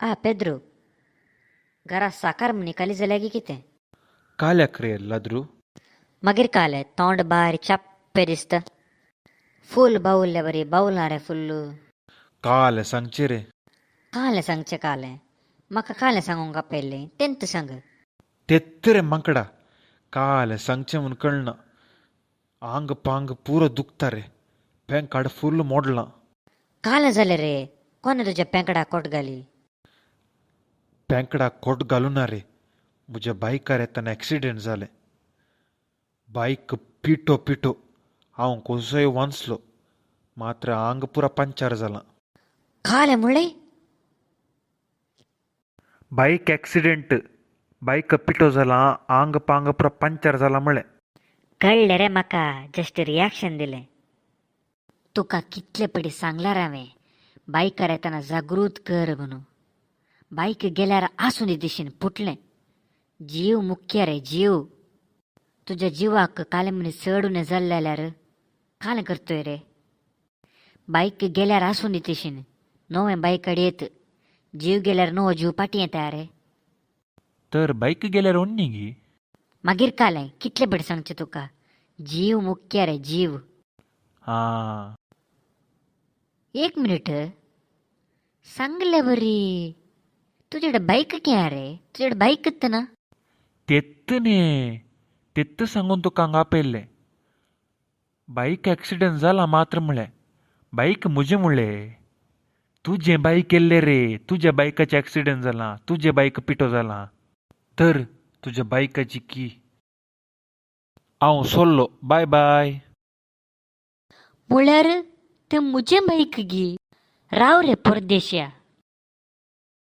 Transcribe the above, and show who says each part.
Speaker 1: पेद्रू घरा साकार म्हणी काली जाल्या गी कितें
Speaker 2: काल्याक रे लद्रू
Speaker 1: मागीर काले तोंड बारीक चाप्पे दिसता फूल बावुल्ले बरी बावलां रे फुल्ल
Speaker 2: काल सांगचे रे
Speaker 1: कालें सांगचें कालें म्हाका कालें सांगूंक आपयल्लें तेंत सांग
Speaker 2: तेत्त रे मंकडा काल सांगचे म्हूण कळना आंग पांग पुरो दुखता रे पेंकाड फुल्ल मोडलां
Speaker 1: कालें जालें रे कोणे तुज्या पेंकडाक कोट घाली
Speaker 2: पेंकडाक कोट घालुना रे म्हज्या बायकार येताना एक्सिडेंट जालें बायक पिटो पिटो हांव कसोय वांचलो मात्र आंग पुरा पंचार जालां
Speaker 1: कालें म्हणलें
Speaker 2: बायक एक्सिडेंट बायक पिटो जाला आंग पांग पुरा पंचार जाला म्हळें
Speaker 1: कळ्ळें रे म्हाका जस्ट रियाक्शन दिलें तुका कितले पडी सांगलां रे हांवें बायकार येताना जागृत कर म्हणून बायक गेल्यार आसूं दी दिशेन फुटलें जीव मुख्य रे जीव तुज्या जिवाक कालें मनीस चड उणें जाल्लें जाल्यार कालें करतोय रे बायक गेल्यार आसूं दी दिशेन नवें बायकाड येत जीव गेल्यार नवो जीव पाटी येता रे
Speaker 2: तर बायक गेल्यार ओन्नी गी
Speaker 1: मागीर कालें कितले बडी सांगचें तुका जीव मुख्य रे जीव
Speaker 2: हां
Speaker 1: एक मिनिट सांगले बरी तुजे कडेन बायक क्या रे तुजे कडेन बायकच ना
Speaker 2: तेत्त न्ही तेत्त सांगून तुका हांगा आपयल्लें बायक एक्सिडेंट जाला मात्र म्हळें बायक म्हजें म्हणलें तुजें बायक केल्लें रे तुज्या बायकाचें एक्सिडेंट जालां तुजें बायक पिटो जालां तर तुज्या बायकाची की हांव सोल्लो बाय बाय
Speaker 1: म्हळ्यार तें म्हजें बायक गी राव रे परदेशा